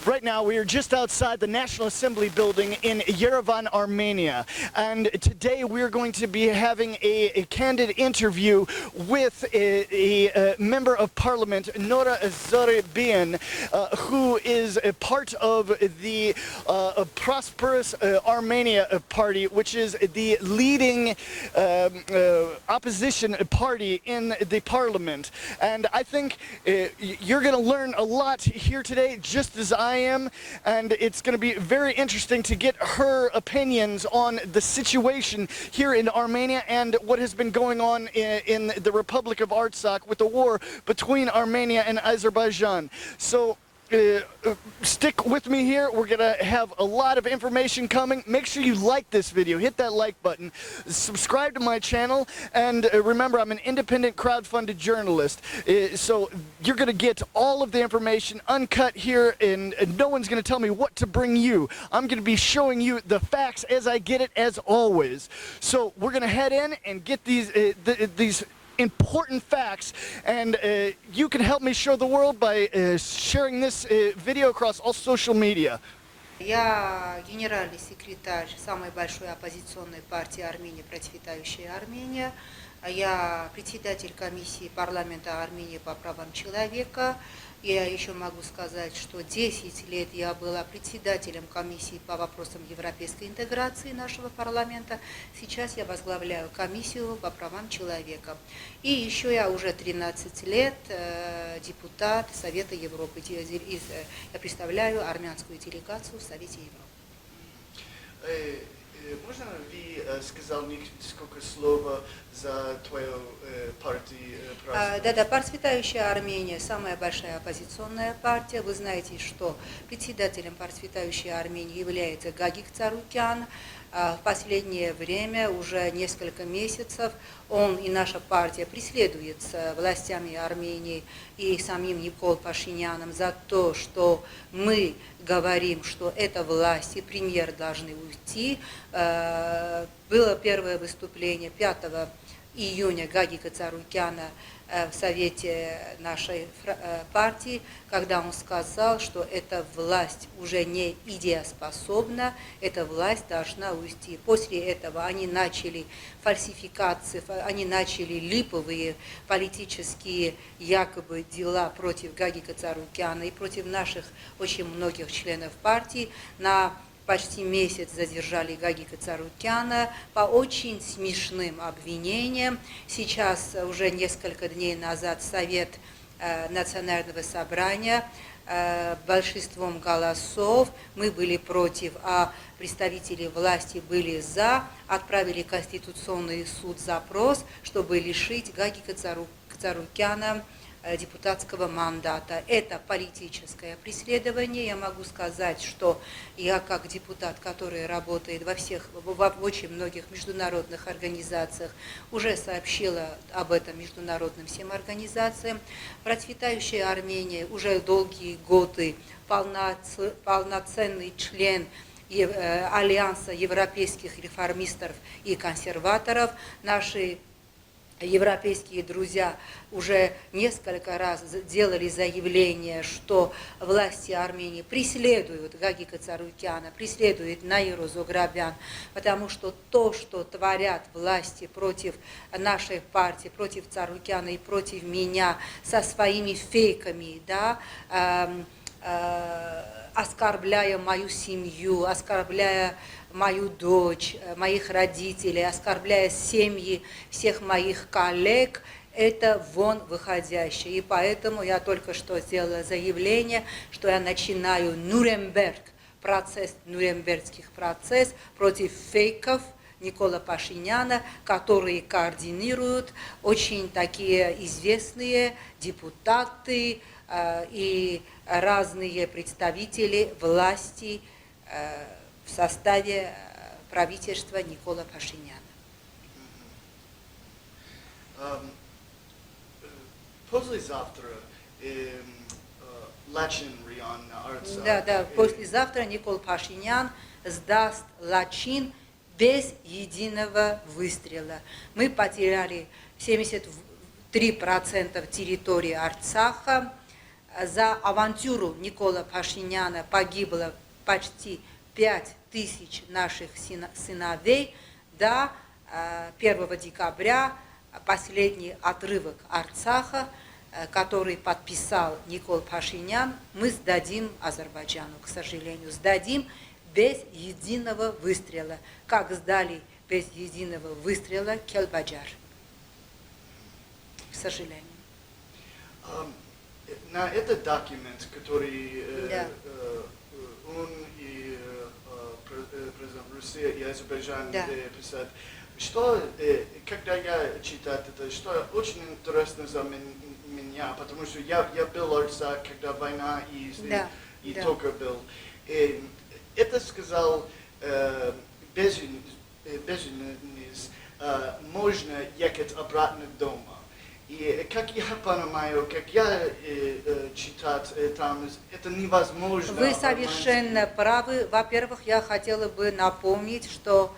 Right now, we are just outside the National Assembly building in Yerevan, Armenia. And today we're going to be having a candid interview with a member of parliament, Nora Zoribian, who is a part of the Prosperous Armenia Party, which is the leading opposition party in the parliament. And I think you're going to learn a lot here today, just as I am, and it's going to be very interesting to get her opinions on the situation here in Armenia and what has been going on in the Republic of Artsakh with the war between Armenia and Azerbaijan. So stick with me here. We're going to have a lot of information coming. Make sure you like this video. Hit that like button. Subscribe to my channel. And remember, I'm an independent crowd-funded journalist. So you're going to get all of the information uncut here, and no one's going to tell me what to bring you. I'm going to be showing you the facts as I get it, as always. So we're going to head in and get these important facts, and you can help me show the world by sharing this video across all social media. Я генеральный секретарь самой большой оппозиционной партии Армении «Процветающая Армения». Я председатель комиссии парламента Армении по правам человека. Я еще могу сказать, что 10 лет я была председателем комиссии по вопросам европейской интеграции нашего парламента. Сейчас я возглавляю комиссию по правам человека. И еще я уже 13 лет депутат Совета Европы. Я представляю армянскую делегацию в Совете Европы. Можно ли сказать несколько слов за твою партию? Да, «Процветающая Армения» – самая большая оппозиционная партия. Вы знаете, что председателем «Процветающей Армении» является Гагик Царукян. В последнее время, уже несколько месяцев, он и наша партия преследуется властями Армении и самим Никол Пашиняном за то, что мы говорим, что эта власть и премьер должны уйти. Было первое выступление 5 июня Гагика Царукяна в Совете нашей партии, когда он сказал, что эта власть уже не идеоспособна, эта власть должна уйти. После этого они начали фальсификации, они начали липовые политические якобы дела против Гагика Царукяна и против наших очень многих членов партии. На почти месяц задержали Гагика Царукяна по очень смешным обвинениям. Сейчас, уже несколько дней назад, Совет Национального собрания большинством голосов, мы были против, а представители власти были за, отправили в Конституционный суд запрос, чтобы лишить Гагика Царукяна депутатского мандата. Это политическое преследование. Я могу сказать, что я как депутат, который работает в очень многих международных организациях, уже сообщила об этом международным всем организациям. «Процветающая Армения» уже долгие годы полноценный член Альянса европейских реформистов и консерваторов. Наши европейские друзья уже несколько раз делали заявление, что власти Армении преследуют Гагика Царукяна, преследуют Наиру Зограбян, потому что то, что творят власти против нашей партии, против Царукяна и против меня со своими фейками, да, оскорбляя мою семью, оскорбляя мою дочь, моих родителей, оскорбляя семьи всех моих коллег, это вон выходящее. И поэтому я только что сделала заявление, что я начинаю нюрнбергский процесс против фейков Никола Пашиняна, которые координируют очень такие известные депутаты и разные представители власти в составе правительства Никола Пашиняна. Послезавтра Лачин район Арцах. Да, послезавтра Никол Пашинян сдаст Лачин без единого выстрела. Мы потеряли 73% территории Арцаха. за авантюру Никола Пашиняна погибло почти 5000 наших сыновей. До 1 декабря последний отрывок Арцаха, который подписал Никол Пашинян, мы сдадим Азербайджану, к сожалению. Сдадим без единого выстрела, как сдали без единого выстрела Келбаджар. К сожалению. На этот документ, который Да. он и президент России и Азербайджан Да. писали, что, когда я читаю это, что очень интересно за меня, потому что я был в Арцах, когда война Да. и Да. только был. Это сказал Беженец, можно ехать обратно дома. И как я понимаю, как я читать там, это невозможно. Вы совершенно правы. Во-первых, я хотела бы напомнить, что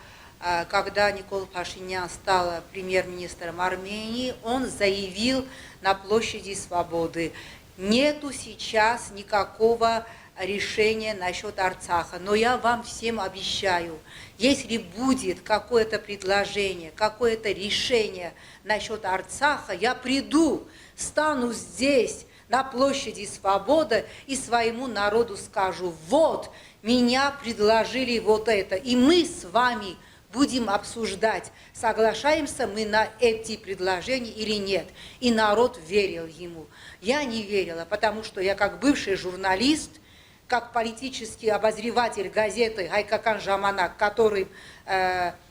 когда Никол Пашинян стал премьер-министром Армении, он заявил на площади Свободы: нету сейчас никакого решения насчет Арцаха, но я вам всем обещаю, если будет какое-то предложение, какое-то решение насчет Арцаха, я приду, стану здесь, на площади Свободы, и своему народу скажу: вот, меня предложили вот это, и мы с вами будем обсуждать, соглашаемся мы на эти предложения или нет. И народ верил ему. Я не верила, потому что я как бывший журналист, как политический обозреватель газеты «Хайкакан Жаманак», который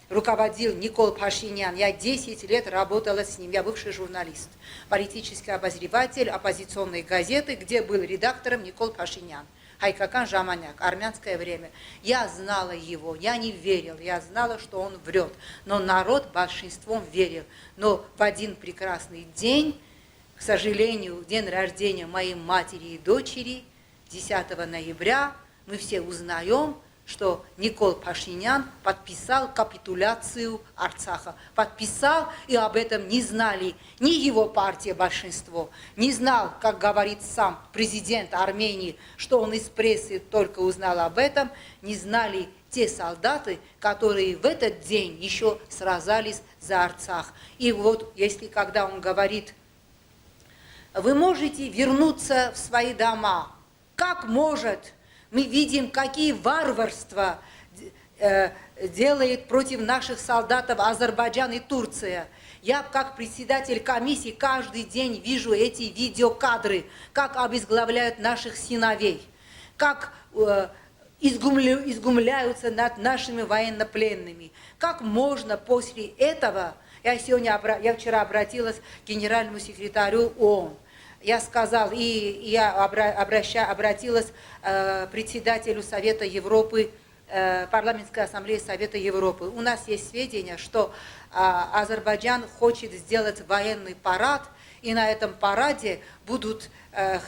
руководил Никол Пашинян, я 10 лет работала с ним, я бывший журналист, политический обозреватель оппозиционной газеты, где был редактором Никол Пашинян. Хайкакан Жаманяк, армянское время. Я знала его, я не верила, я знала, что он врет, но народ большинством верил. Но в один прекрасный день, к сожалению, день рождения моей матери и дочери, 10 ноября, мы все узнаем, что Никол Пашинян подписал капитуляцию Арцаха. Подписал, и об этом не знали ни его партия, большинство, не знал, как говорит сам президент Армении, что он из прессы только узнал об этом, не знали те солдаты, которые в этот день еще сражались за Арцах. И вот, если когда он говорит: вы можете вернуться в свои дома, как может? Мы видим, какие варварства делает против наших солдатов Азербайджан и Турция. Я, как председатель комиссии, каждый день вижу эти видеокадры, как обезглавляют наших сыновей, как изгумляются над нашими военнопленными. Как можно после этого... Я вчера обратилась к генеральному секретарю ООН. Я сказал, и я обратилась к председателю Совета Европы, парламентской ассамблеи Совета Европы. У нас есть сведения, что Азербайджан хочет сделать военный парад, и на этом параде будут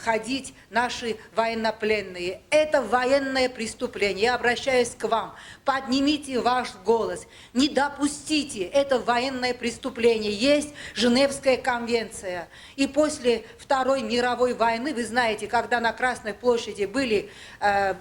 ходить наши военнопленные. Это военное преступление. Я обращаюсь к вам. Поднимите ваш голос. Не допустите. Это военное преступление. Есть Женевская конвенция. И после Второй мировой войны, вы знаете, когда на Красной площади были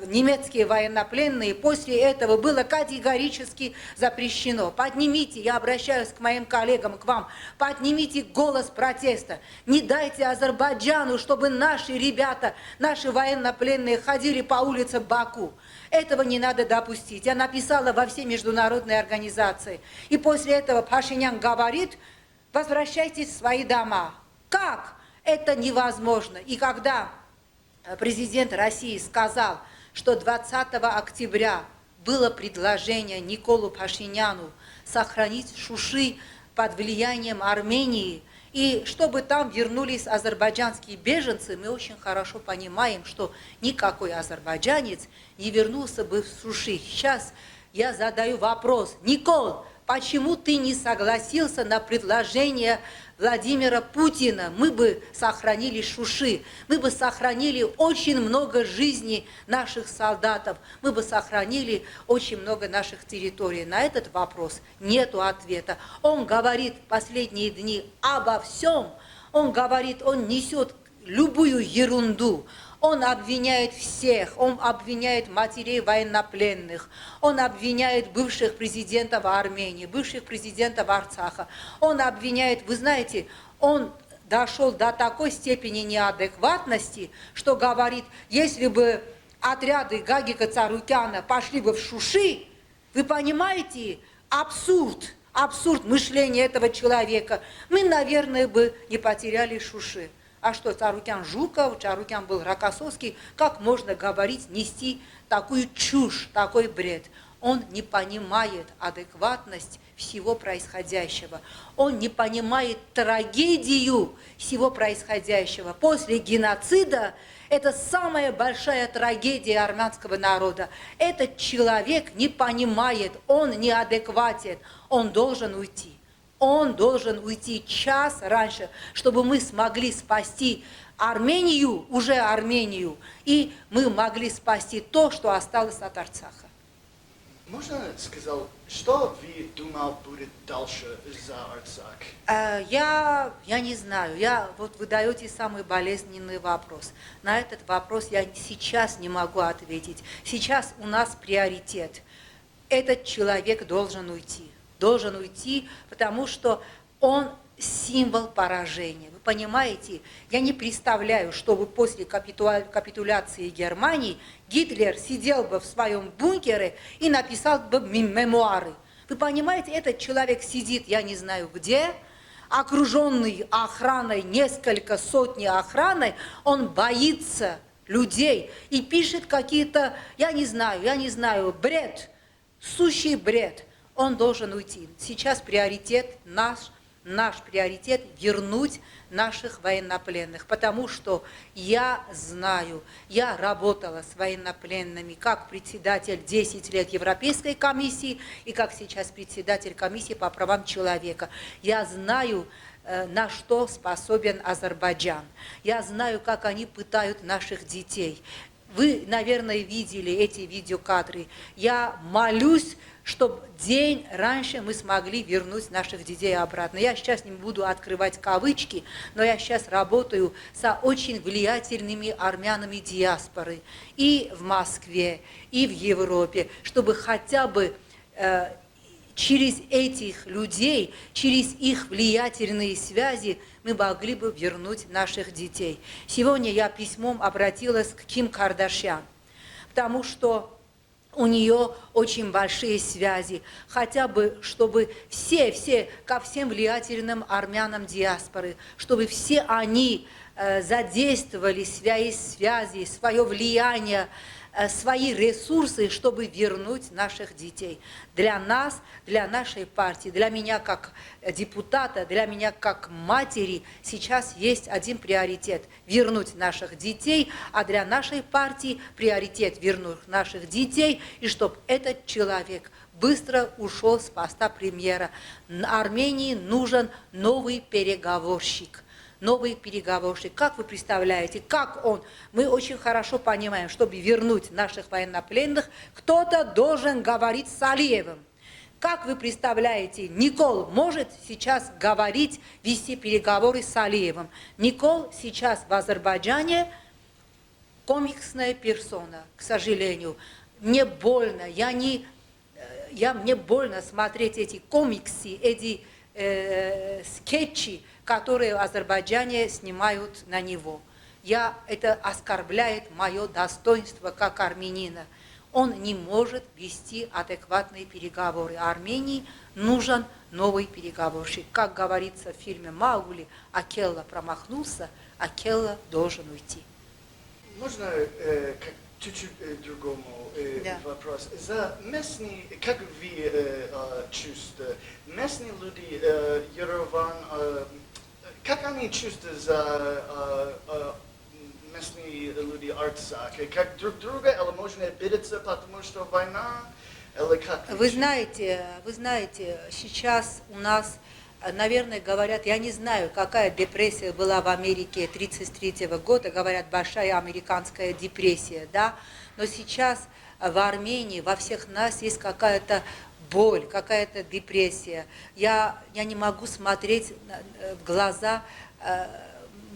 немецкие военнопленные, после этого было категорически запрещено. Поднимите, я обращаюсь к моим коллегам, к вам, поднимите голос протеста. Не дайте Азербайджану, чтобы наши ребята, наши военнопленные ходили по улицам Баку. Этого не надо допустить. Я написала во все международные организации. И после этого Пашинян говорит: возвращайтесь в свои дома. Как? Это невозможно. И когда президент России сказал, что 20 октября было предложение Николу Пашиняну сохранить Шуши под влиянием Армении, и чтобы там вернулись азербайджанские беженцы, мы очень хорошо понимаем, что никакой азербайджанец не вернулся бы в Шуши. Сейчас я задаю вопрос: Никол, почему ты не согласился на предложение Владимира Путина? Мы бы сохранили Шуши, мы бы сохранили очень много жизней наших солдатов, мы бы сохранили очень много наших территорий. На этот вопрос нету ответа. Он говорит последние дни обо всем, он говорит, он несет любую ерунду. Он обвиняет всех, он обвиняет матерей военнопленных, он обвиняет бывших президентов Армении, бывших президентов Арцаха. Он обвиняет, вы знаете, он дошел до такой степени неадекватности, что говорит, если бы отряды Гагика Царукяна пошли бы в Шуши, вы понимаете, абсурд мышления этого человека, мы, наверное, бы не потеряли Шуши. А что, Царукян Жуков, Царукян был Рокоссовский, как можно говорить, нести такую чушь, такой бред? Он не понимает адекватность всего происходящего. Он не понимает трагедию всего происходящего. После геноцида это самая большая трагедия армянского народа. Этот человек не понимает, он неадекватен, он должен уйти. Он должен уйти час раньше, чтобы мы смогли спасти Армению, уже Армению, и мы могли спасти то, что осталось от Арцаха. Можно сказать, что вы думал будет дальше за Арцах? Я не знаю. Вот вы даете самый болезненный вопрос. На этот вопрос я сейчас не могу ответить. Сейчас у нас приоритет. Этот человек должен уйти. Должен уйти, потому что он символ поражения. Вы понимаете, я не представляю, чтобы после капитуляции Германии Гитлер сидел бы в своем бункере и написал бы мемуары. Вы понимаете, этот человек сидит, я не знаю где, окруженный охраной, несколько сотни охраны, он боится людей и пишет какие-то, я не знаю, бред, сущий бред. Он должен уйти. Сейчас приоритет наш приоритет вернуть наших военнопленных, потому что я знаю, я работала с военнопленными как председатель 10 лет Европейской комиссии и как сейчас председатель комиссии по правам человека. Я знаю, на что способен Азербайджан. Я знаю, как они пытают наших детей. Вы, наверное, видели эти видеокадры. Я молюсь, чтобы день раньше мы смогли вернуть наших детей обратно. Я сейчас не буду открывать кавычки, но я сейчас работаю с очень влиятельными армянами диаспоры и в Москве, и в Европе, чтобы хотя бы через этих людей, через их влиятельные связи мы могли бы вернуть наших детей. Сегодня я письмом обратилась к Ким Кардашьян, потому что у нее очень большие связи, хотя бы, чтобы все, ко всем влиятельным армянам диаспоры, чтобы все они задействовали свои связи, свое влияние, свои ресурсы, чтобы вернуть наших детей. Для нас, для нашей партии, для меня как депутата, для меня как матери сейчас есть один приоритет – вернуть наших детей, а для нашей партии приоритет – вернуть наших детей, и чтобы этот человек быстро ушел с поста премьера. Армении нужен новый переговорщик. Новый переговорщик. Как вы представляете, как он? Мы очень хорошо понимаем, чтобы вернуть наших военнопленных, кто-то должен говорить с Алиевым. Как вы представляете, Никол может сейчас говорить, вести переговоры с Алиевым? Никол сейчас в Азербайджане комиксная персона, к сожалению. Мне больно, мне больно смотреть эти комиксы, эти скетчи, которые в Азербайджане снимают на него. Это оскорбляет мое достоинство как армянина. Он не может вести адекватные переговоры. Армении нужен новый переговорщик. Как говорится в фильме «Маугли», Акелла промахнулся, Акелла должен уйти. Можно чуть-чуть другому вопрос. За местные, как вы чувствуете, местные люди Ереван, как они чувствуют за местные люди Арцаха? Как друг друга, или можно обидеться, потому что война, или как? Вы знаете, сейчас у нас, наверное, говорят, я не знаю, какая депрессия была в Америке 1933 года, говорят, большая американская депрессия, да, но сейчас в Армении во всех нас есть какая-то боль, какая-то депрессия. Я не могу смотреть в глаза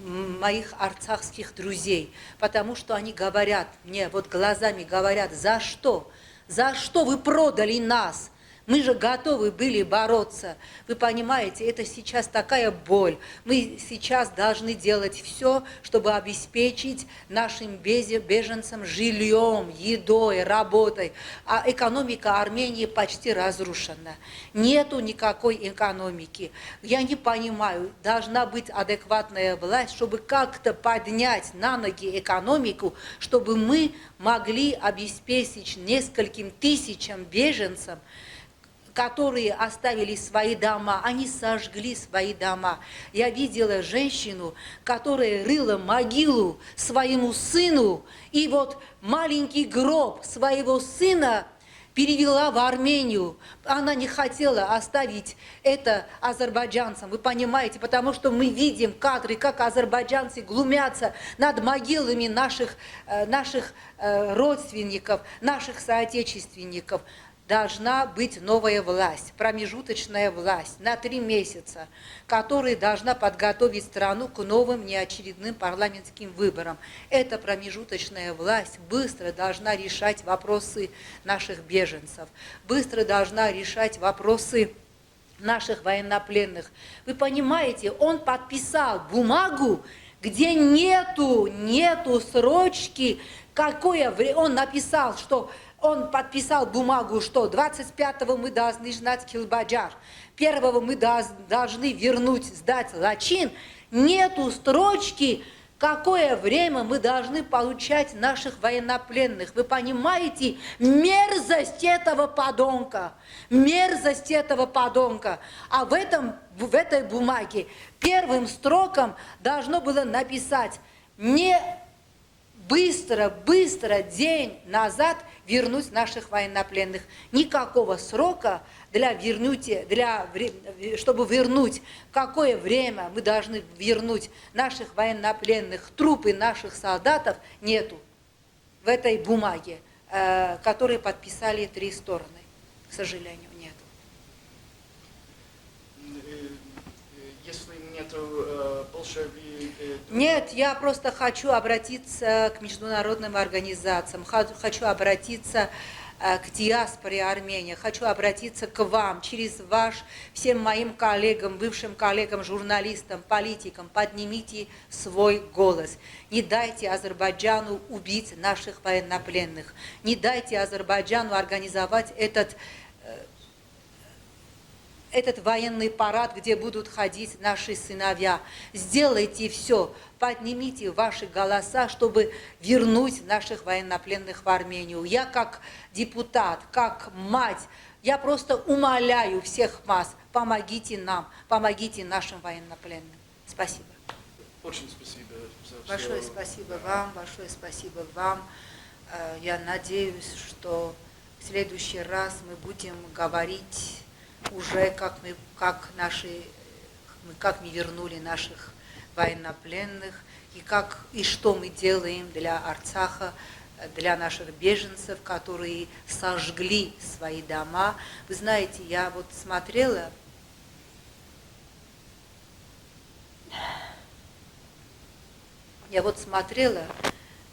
моих арцахских друзей, потому что они говорят мне, вот глазами говорят, за что? За что вы продали нас? Мы же готовы были бороться. Вы понимаете, это сейчас такая боль. Мы сейчас должны делать все, чтобы обеспечить нашим беженцам жильем, едой, работой. А экономика Армении почти разрушена. Нету никакой экономики. Я не понимаю, должна быть адекватная власть, чтобы как-то поднять на ноги экономику, чтобы мы могли обеспечить нескольким тысячам беженцам, которые оставили свои дома, они сожгли свои дома. Я видела женщину, которая рыла могилу своему сыну, и вот маленький гроб своего сына перевела в Армению. Она не хотела оставить это азербайджанцам, вы понимаете, потому что мы видим кадры, как азербайджанцы глумятся над могилами наших родственников, наших соотечественников. Должна быть новая власть, промежуточная власть на 3 месяца, которая должна подготовить страну к новым неочередным парламентским выборам. Эта промежуточная власть быстро должна решать вопросы наших беженцев, быстро должна решать вопросы наших военнопленных. Вы понимаете, он подписал бумагу, где нету срочки, он написал, что он подписал бумагу, что 25-го мы должны сдать Килбаджар, 1-го мы должны сдать Лачин. Нету строчки, какое время мы должны получать наших военнопленных. Вы понимаете мерзость этого подонка? Мерзость этого подонка. А в этой бумаге первым строком должно было написать не быстро, день назад вернуть наших военнопленных. Никакого срока чтобы вернуть, какое время мы должны вернуть наших военнопленных, трупы наших солдатов, нету в этой бумаге, которую подписали 3 стороны. К сожалению, нету. Если нету больше... Нет, я просто хочу обратиться к международным организациям, хочу обратиться к диаспоре Армении, хочу обратиться к вам, через всем моим коллегам, бывшим коллегам, журналистам, политикам, поднимите свой голос. Не дайте Азербайджану убить наших военнопленных, не дайте Азербайджану организовать этот военный парад, где будут ходить наши сыновья. Сделайте все, поднимите ваши голоса, чтобы вернуть наших военнопленных в Армению. Я как депутат, как мать, я просто умоляю всех вас, помогите нам, помогите нашим военнопленным. Спасибо. Очень спасибо за все. Большое спасибо вам, большое спасибо вам. Я надеюсь, что в следующий раз мы будем говорить уже как мы вернули наших военнопленных и что мы делаем для Арцаха, для наших беженцев, которые сожгли свои дома. Вы знаете, я вот смотрела,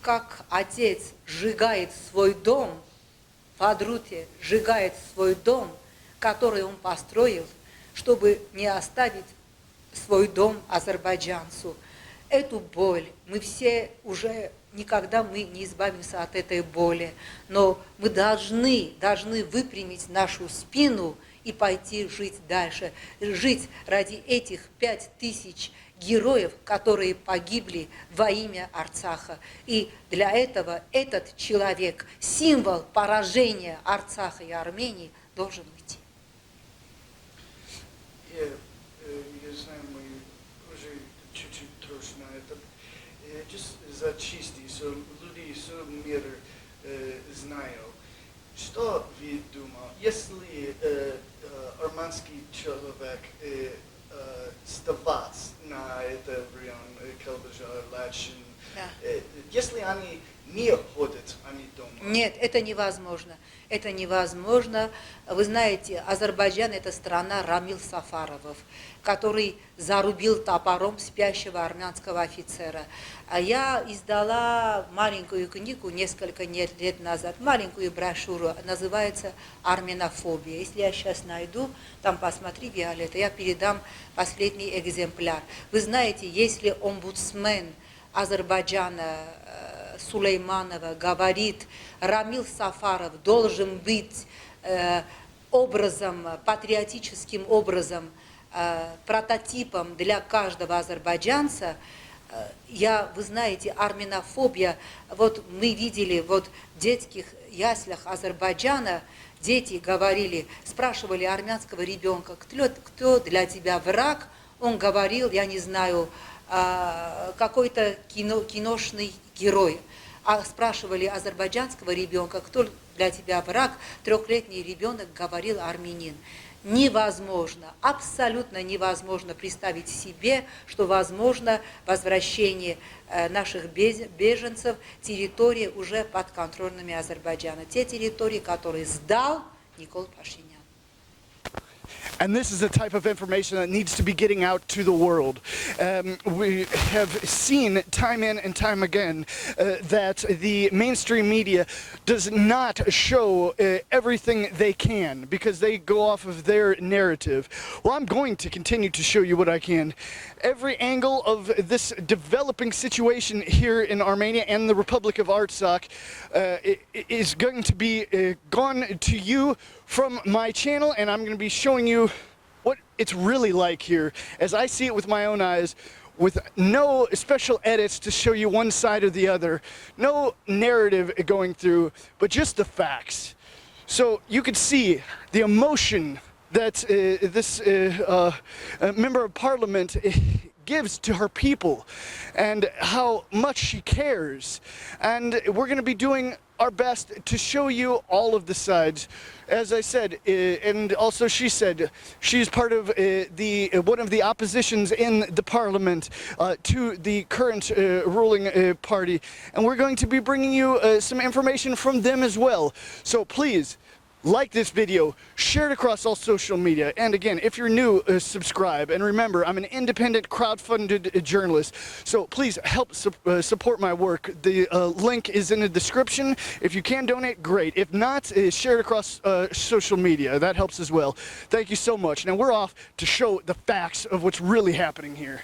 как отец сжигает свой дом, в Адруте сжигает свой дом, который он построил, чтобы не оставить свой дом азербайджанцу. Эту боль мы все уже никогда не избавимся от этой боли, но мы должны выпрямить нашу спину и пойти жить дальше, жить ради этих 5000 героев, которые погибли во имя Арцаха. И для этого этот человек, символ поражения Арцаха и Армении, должен уйти. Я знаю, мы уже чуть-чуть трошь на это. Just зачистить, so люди, все мир знают. Что вы думаете, если армянский человек ставать на этот район, Килбаджар, Лачин, Да. Если они не ходят, они дома. Нет, это невозможно. Это невозможно. Вы знаете, Азербайджан – это страна Рамил Сафаровов, который зарубил топором спящего армянского офицера. А я издала маленькую книгу несколько лет назад, маленькую брошюру, называется «Арменофобия». Если я сейчас найду, там посмотри, Виолетта, я передам последний экземпляр. Вы знаете, если омбудсмен Азербайджана Сулейманова говорит, Рамил Сафаров должен быть образом, патриотическим образом, прототипом для каждого азербайджанца, вы знаете, арменофобия, вот мы видели вот в детских яслях Азербайджана, дети говорили, спрашивали армянского ребенка, кто для тебя враг, он говорил, я не знаю, какой-то киношный герой. А спрашивали азербайджанского ребенка, кто для тебя враг, 3-летний ребенок говорил армянин. Невозможно, абсолютно невозможно представить себе, что возможно возвращение наших беженцев, территории уже подконтрольными Азербайджана. Те территории, которые сдал Никол Пашинян. And this is the type of information that needs to be getting out to the world. We have seen time in and time again that the mainstream media does not show everything they can because they go off of their narrative. Well, I'm going to continue to show you what I can. Every angle of this developing situation here in Armenia and the Republic of Artsakh is going to be gone to you from my channel, and I'm going to be showing you what it's really like here as I see it with my own eyes, with no special edits to show you one side or the other, no narrative going through, but just the facts. So you could see the emotion that this member of parliament gives to her people and how much she cares. And we're going to be doing our best to show you all of the sides. As I said, and also she said, she's part of one of the oppositions in the parliament to the current ruling party. And we're going to be bringing you some information from them as well. So please, like this video, share it across all social media, and again, if you're new, subscribe. And remember, I'm an independent crowd-funded journalist, so please help support my work. The link is in the description. If you can donate, great. If not, share it across social media. That helps as well. Thank you so much. Now we're off to show the facts of what's really happening here.